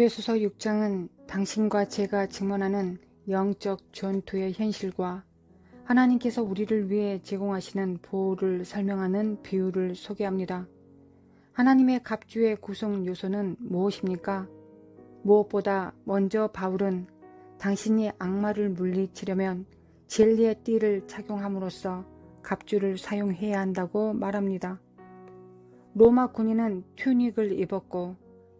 에베소서 6장은 당신과 제가 직면하는 영적 전투의 현실과 하나님께서 우리를 위해 제공하시는 보호를 설명하는 비유를 소개합니다. 하나님의 갑주의 구성 요소는 무엇입니까? 무엇보다 먼저 바울은 당신이 악마를 물리치려면 진리의 띠를 착용함으로써 갑주를 사용해야 한다고 말합니다. 로마 군인은 튜닉을 입었고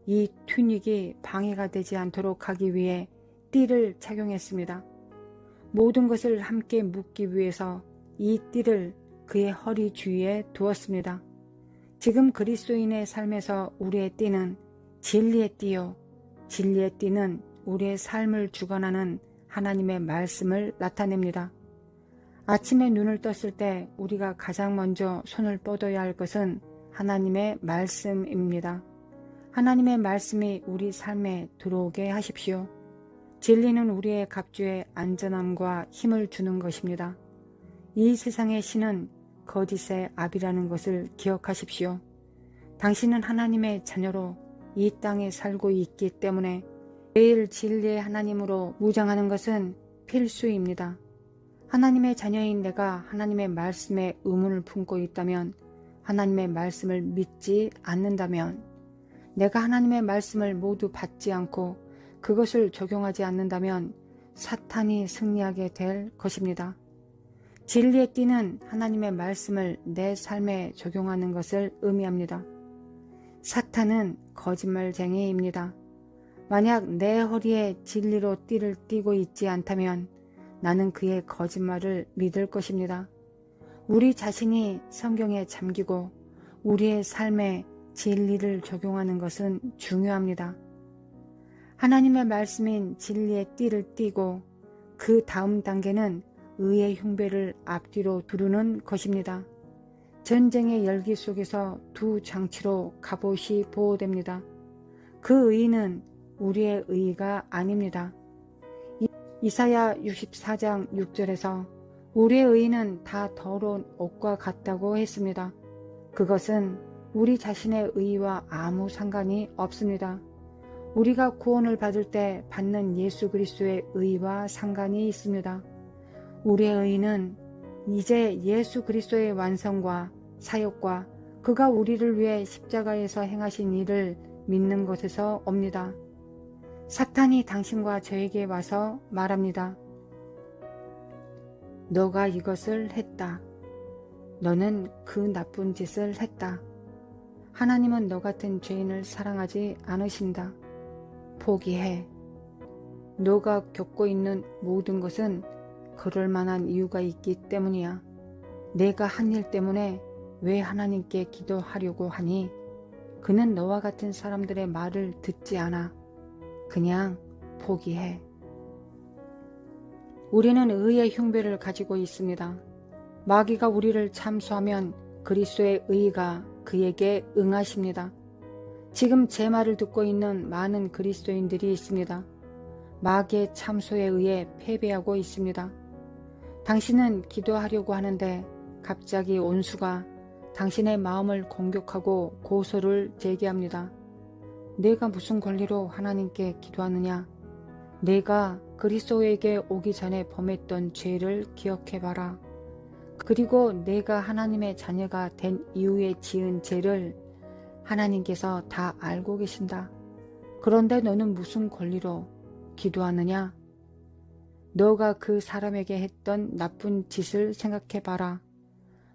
이 튜닉이 방해가 되지 않도록 하기 위해 띠를 착용했습니다. 모든 것을 함께 묶기 위해서 이 띠를 그의 허리 주위에 두었습니다. 지금 그리스도인의 삶에서 우리의 띠는 진리의 띠요, 진리의 띠는 우리의 삶을 주관하는 하나님의 말씀을 나타냅니다. 아침에 눈을 떴을 때 우리가 가장 먼저 손을 뻗어야 할 것은 하나님의 말씀입니다. 하나님의 말씀이 우리 삶에 들어오게 하십시오. 진리는 우리의 갑주에 안전함과 힘을 주는 것입니다. 이 세상의 신은 거짓의 압이라는 것을 기억하십시오. 당신은 하나님의 자녀로 이 땅에 살고 있기 때문에 매일 진리의 하나님으로 무장하는 것은 필수입니다. 하나님의 자녀인 내가 하나님의 말씀에 의문을 품고 있다면, 하나님의 말씀을 믿지 않는다면, 내가 하나님의 말씀을 모두 받지 않고 그것을 적용하지 않는다면 사탄이 승리하게 될 것입니다. 진리의 띠는 하나님의 말씀을 내 삶에 적용하는 것을 의미합니다. 사탄은 거짓말쟁이입니다. 만약 내 허리에 진리로 띠를 띠고 있지 않다면 나는 그의 거짓말을 믿을 것입니다. 우리 자신이 성경에 잠기고 우리의 삶에 진리를 적용하는 것은 중요합니다. 하나님의 말씀인 진리의 띠를 띠고 그 다음 단계는 의의 흉배를 앞뒤로 두르는 것입니다. 전쟁의 열기 속에서 두 장치로 갑옷이 보호됩니다. 그 의는 우리의 의가 아닙니다. 이사야 64장 6절에서 우리의 의는 다 더러운 옷과 같다고 했습니다. 그것은 우리 자신의 의와 아무 상관이 없습니다. 우리가 구원을 받을 때 받는 예수 그리스도의 의와 상관이 있습니다. 우리의 의는 이제 예수 그리스도의 완성과 사역과 그가 우리를 위해 십자가에서 행하신 일을 믿는 것에서 옵니다. 사탄이 당신과 저에게 와서 말합니다. 너가 이것을 했다. 너는 그 나쁜 짓을 했다. 하나님은 너 같은 죄인을 사랑하지 않으신다. 포기해. 너가 겪고 있는 모든 것은 그럴 만한 이유가 있기 때문이야. 내가 한 일 때문에 왜 하나님께 기도하려고 하니? 그는 너와 같은 사람들의 말을 듣지 않아. 그냥 포기해. 우리는 의의 흉배를 가지고 있습니다. 마귀가 우리를 참소하면 그리스도의 의가 그에게 응하십니다. 지금 제 말을 듣고 있는 많은 그리스도인들이 있습니다. 마귀의 참소에 의해 패배하고 있습니다. 당신은 기도하려고 하는데 갑자기 온수가 당신의 마음을 공격하고 고소를 제기합니다. 내가 무슨 권리로 하나님께 기도하느냐? 내가 그리스도에게 오기 전에 범했던 죄를 기억해봐라. 그리고 내가 하나님의 자녀가 된 이후에 지은 죄를 하나님께서 다 알고 계신다. 그런데 너는 무슨 권리로 기도하느냐? 너가 그 사람에게 했던 나쁜 짓을 생각해봐라.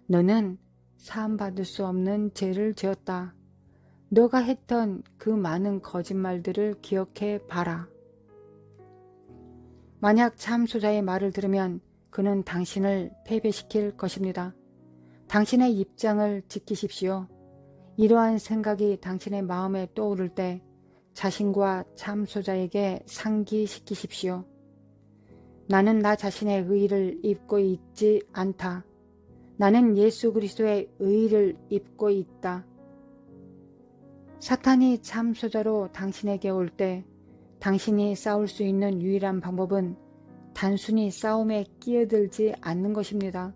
너는 사함받을 수 없는 죄를 지었다. 너가 했던 그 많은 거짓말들을 기억해봐라. 만약 참소자의 말을 들으면 그는 당신을 패배시킬 것입니다. 당신의 입장을 지키십시오. 이러한 생각이 당신의 마음에 떠오를 때 자신과 참소자에게 상기시키십시오. 나는 나 자신의 의의를 입고 있지 않다. 나는 예수 그리스도의 의의를 입고 있다. 사탄이 참소자로 당신에게 올 때 당신이 싸울 수 있는 유일한 방법은 단순히 싸움에 끼어들지 않는 것입니다.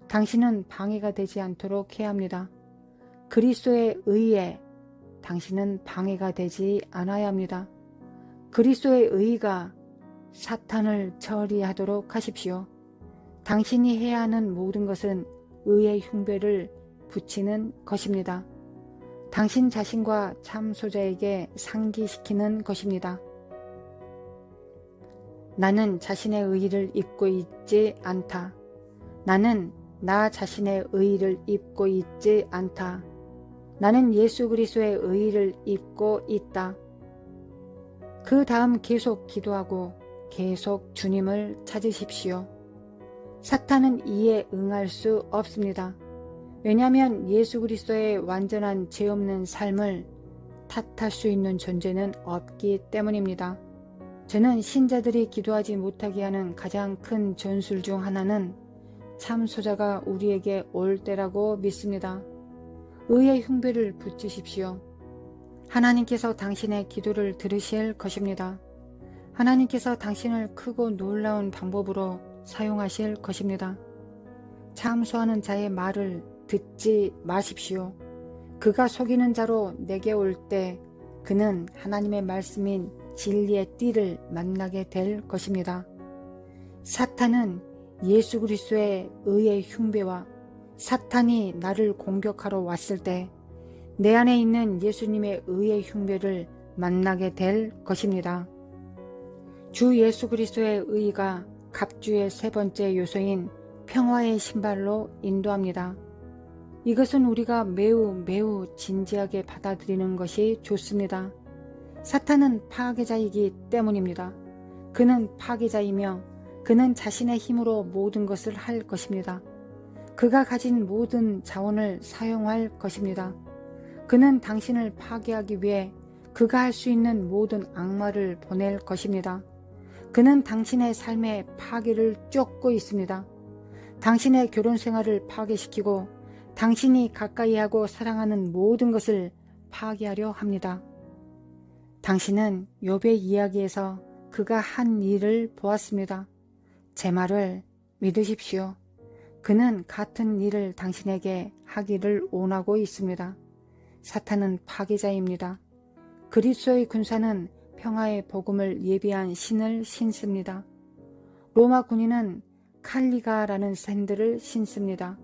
당신은 방해가 되지 않도록 해야 합니다. 그리스도의 의에 당신은 방해가 되지 않아야 합니다. 그리스도의 의가 사탄을 처리하도록 하십시오. 당신이 해야 하는 모든 것은 의의 흉배를 붙이는 것입니다. 당신 자신과 참소자에게 상기시키는 것입니다. 나는 자신의 의의를 입고 있지 않다. 나는 나 자신의 의의를 입고 있지 않다. 나는 예수 그리스도의 의의를 입고 있다. 그 다음 계속 기도하고 계속 주님을 찾으십시오. 사탄은 이에 응할 수 없습니다. 왜냐하면 예수 그리스도의 완전한 죄 없는 삶을 탓할 수 있는 존재는 없기 때문입니다. 저는 신자들이 기도하지 못하게 하는 가장 큰 전술 중 하나는 참소자가 우리에게 올 때라고 믿습니다. 의의 흉배를 붙이십시오. 하나님께서 당신의 기도를 들으실 것입니다. 하나님께서 당신을 크고 놀라운 방법으로 사용하실 것입니다. 참소하는 자의 말을 듣지 마십시오. 그가 속이는 자로 내게 올 때 그는 하나님의 말씀인 진리의 띠를 만나게 될 것입니다. 사탄은 예수 그리스도의 의의 흉배와 사탄이 나를 공격하러 왔을 때 내 안에 있는 예수님의 의의 흉배를 만나게 될 것입니다. 주 예수 그리스도의 의가 갑주의 세 번째 요소인 평화의 신발로 인도합니다. 이것은 우리가 매우 진지하게 받아들이는 것이 좋습니다. 사탄은 파괴자이기 때문입니다. 그는 파괴자이며 그는 자신의 힘으로 모든 것을 할 것입니다. 그가 가진 모든 자원을 사용할 것입니다. 그는 당신을 파괴하기 위해 그가 할 수 있는 모든 악마를 보낼 것입니다. 그는 당신의 삶의 파괴를 쫓고 있습니다. 당신의 결혼 생활을 파괴시키고 당신이 가까이 하고 사랑하는 모든 것을 파괴하려 합니다. 당신은 욥의 이야기에서 그가 한 일을 보았습니다. 제 말을 믿으십시오. 그는 같은 일을 당신에게 하기를 원하고 있습니다. 사탄은 파괴자입니다. 그리스도의 군사는 평화의 복음을 예비한 신을 신습니다. 로마 군인은 칼리가라는 샌들을 신습니다.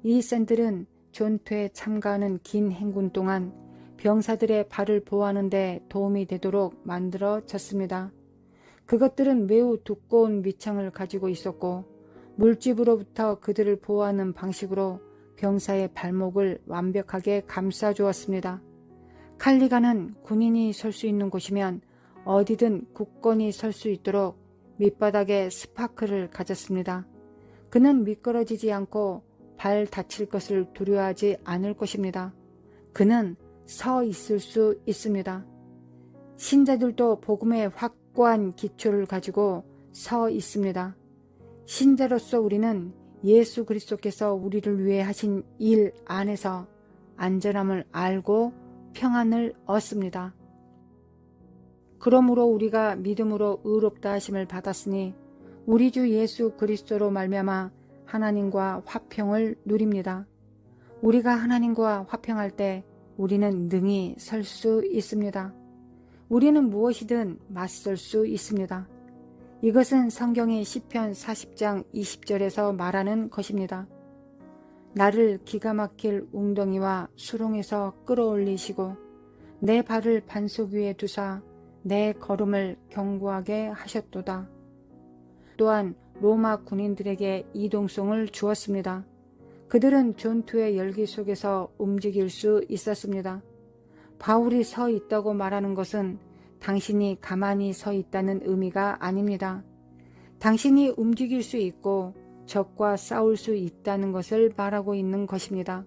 이 샌들은 전투에 참가하는 긴 행군 동안 병사들의 발을 보호하는 데 도움이 되도록 만들어졌습니다. 그것들은 매우 두꺼운 밑창을 가지고 있었고 물집으로부터 그들을 보호하는 방식으로 병사의 발목을 완벽하게 감싸주었습니다. 칼리가는 군인이 설 수 있는 곳이면 어디든 굳건히 설 수 있도록 밑바닥에 스파크를 가졌습니다. 그는 미끄러지지 않고 발 다칠 것을 두려워하지 않을 것입니다. 그는 서 있을 수 있습니다. 신자들도 복음의 확고한 기초를 가지고 서 있습니다. 신자로서 우리는 예수 그리스도께서 우리를 위해 하신 일 안에서 안전함을 알고 평안을 얻습니다. 그러므로 우리가 믿음으로 의롭다 하심을 받았으니 우리 주 예수 그리스도로 말미암아 하나님과 화평을 누립니다. 우리가 하나님과 화평할 때 우리는 능히 설 수 있습니다. 우리는 무엇이든 맞설 수 있습니다. 이것은 성경의 시편 40장 20절에서 말하는 것입니다. 나를 기가 막힐 웅덩이와 수렁에서 끌어올리시고 내 발을 반석 위에 두사 내 걸음을 견고하게 하셨도다. 또한 로마 군인들에게 이동성을 주었습니다. 그들은 전투의 열기 속에서 움직일 수 있었습니다. 바울이 서 있다고 말하는 것은 당신이 가만히 서 있다는 의미가 아닙니다. 당신이 움직일 수 있고 적과 싸울 수 있다는 것을 말하고 있는 것입니다.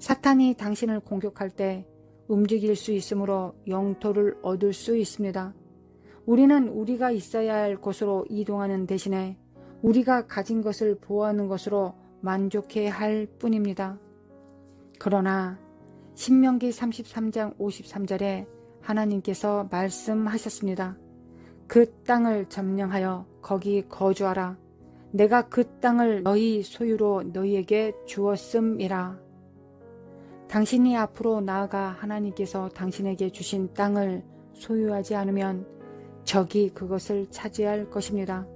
사탄이 당신을 공격할 때 움직일 수 있으므로 영토를 얻을 수 있습니다. 우리는 우리가 있어야 할 곳으로 이동하는 대신에 우리가 가진 것을 보호하는 것으로 만족해야 할 뿐입니다. 그러나 신명기 33장 53절에 하나님께서 말씀하셨습니다. 그 땅을 점령하여 거기 거주하라. 내가 그 땅을 너희 소유로 너희에게 주었음이라. 당신이 앞으로 나아가 하나님께서 당신에게 주신 땅을 소유하지 않으면 적이 그것을 차지할 것입니다.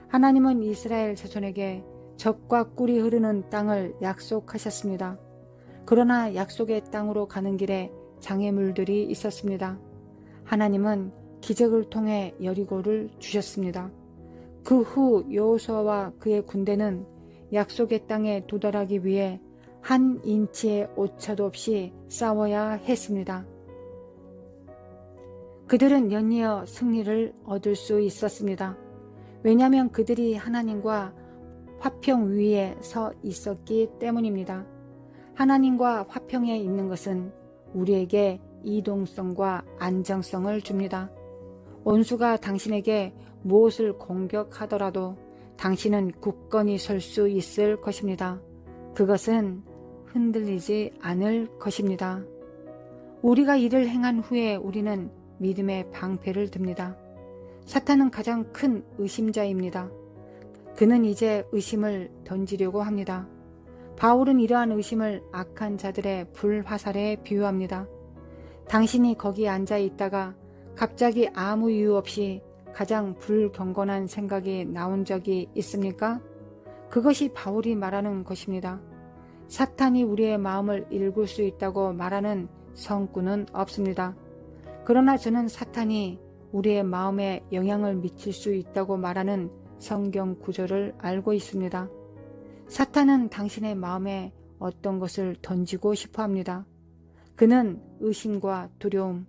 하나님은 이스라엘 자손에게 젖과 꿀이 흐르는 땅을 약속하셨습니다. 그러나 약속의 땅으로 가는 길에 장애물들이 있었습니다. 하나님은 기적을 통해 여리고를 주셨습니다. 그 후 여호수아와 그의 군대는 약속의 땅에 도달하기 위해 한 인치의 오차도 없이 싸워야 했습니다. 그들은 연이어 승리를 얻을 수 있었습니다. 왜냐하면 그들이 하나님과 화평 위에 서 있었기 때문입니다. 하나님과 화평에 있는 것은 우리에게 이동성과 안정성을 줍니다. 원수가 당신에게 무엇을 공격하더라도 당신은 굳건히 설 수 있을 것입니다. 그것은 흔들리지 않을 것입니다. 우리가 이를 행한 후에 우리는 믿음의 방패를 듭니다. 사탄은 가장 큰 의심자입니다. 그는 이제 의심을 던지려고 합니다. 바울은 이러한 의심을 악한 자들의 불화살에 비유합니다. 당신이 거기 앉아 있다가 갑자기 아무 이유 없이 가장 불경건한 생각이 나온 적이 있습니까? 그것이 바울이 말하는 것입니다. 사탄이 우리의 마음을 읽을 수 있다고 말하는 성구는 없습니다. 그러나 저는 사탄이 우리의 마음에 영향을 미칠 수 있다고 말하는 성경 구절을 알고 있습니다. 사탄은 당신의 마음에 어떤 것을 던지고 싶어 합니다. 그는 의심과 두려움,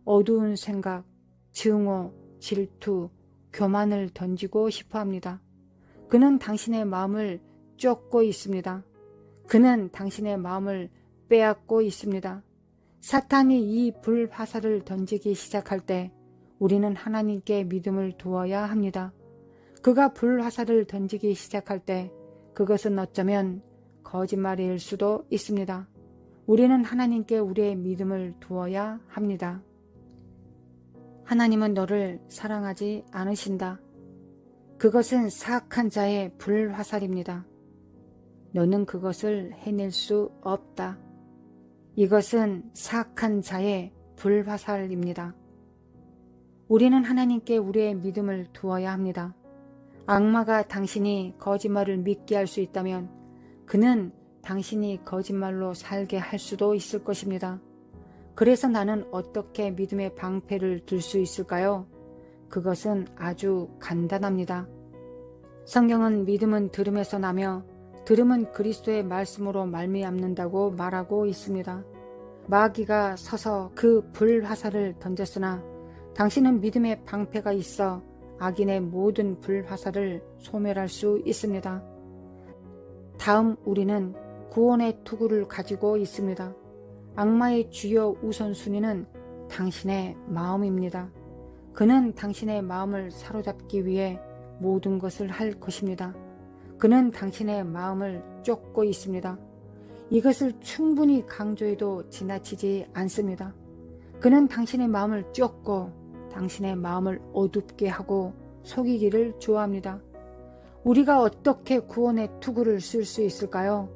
어두운 생각, 증오, 질투, 교만을 던지고 싶어 합니다. 그는 당신의 마음을 쫓고 있습니다. 그는 당신의 마음을 빼앗고 있습니다. 사탄이 이 불화살을 던지기 시작할 때 우리는 하나님께 믿음을 두어야 합니다. 그가 불화살을 던지기 시작할 때 그것은 어쩌면 거짓말일 수도 있습니다. 우리는 하나님께 우리의 믿음을 두어야 합니다. 하나님은 너를 사랑하지 않으신다. 그것은 사악한 자의 불화살입니다. 너는 그것을 해낼 수 없다. 이것은 사악한 자의 불화살입니다. 우리는 하나님께 우리의 믿음을 두어야 합니다. 악마가 당신이 거짓말을 믿게 할 수 있다면 그는 당신이 거짓말로 살게 할 수도 있을 것입니다. 그래서 나는 어떻게 믿음의 방패를 들 수 있을까요? 그것은 아주 간단합니다. 성경은 믿음은 들음에서 나며 들음은 그리스도의 말씀으로 말미암는다고 말하고 있습니다. 마귀가 서서 그 불화살을 던졌으나 당신은 믿음의 방패가 있어 악인의 모든 불화살을 소멸할 수 있습니다. 다음 우리는 구원의 투구를 가지고 있습니다. 악마의 주요 우선순위는 당신의 마음입니다. 그는 당신의 마음을 사로잡기 위해 모든 것을 할 것입니다. 그는 당신의 마음을 쫓고 있습니다. 이것을 충분히 강조해도 지나치지 않습니다. 그는 당신의 마음을 쫓고 당신의 마음을 어둡게 하고 속이기를 좋아합니다. 우리가 어떻게 구원의 투구를 쓸 수 있을까요?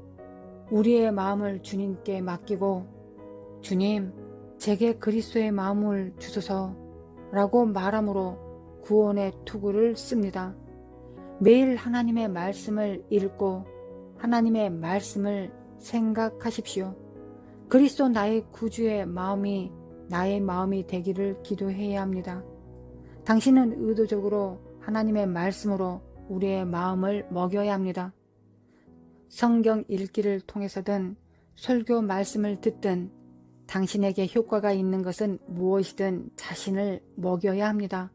우리의 마음을 주님께 맡기고 주님, 제게 그리스도의 마음을 주소서 라고 말함으로 구원의 투구를 씁니다. 매일 하나님의 말씀을 읽고 하나님의 말씀을 생각하십시오. 그리스도 나의 구주의 마음이 나의 마음이 되기를 기도해야 합니다. 당신은 의도적으로 하나님의 말씀으로 우리의 마음을 먹여야 합니다. 성경 읽기를 통해서든 설교 말씀을 듣든 당신에게 효과가 있는 것은 무엇이든 자신을 먹여야 합니다.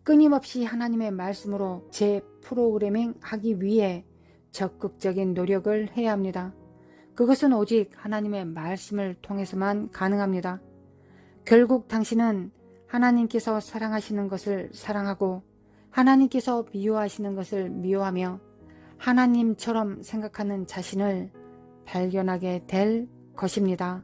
끊임없이 하나님의 말씀으로 재 프로그래밍 하기 위해 적극적인 노력을 해야 합니다. 그것은 오직 하나님의 말씀을 통해서만 가능합니다. 결국 당신은 하나님께서 사랑하시는 것을 사랑하고 하나님께서 미워하시는 것을 미워하며 하나님처럼 생각하는 자신을 발견하게 될 것입니다.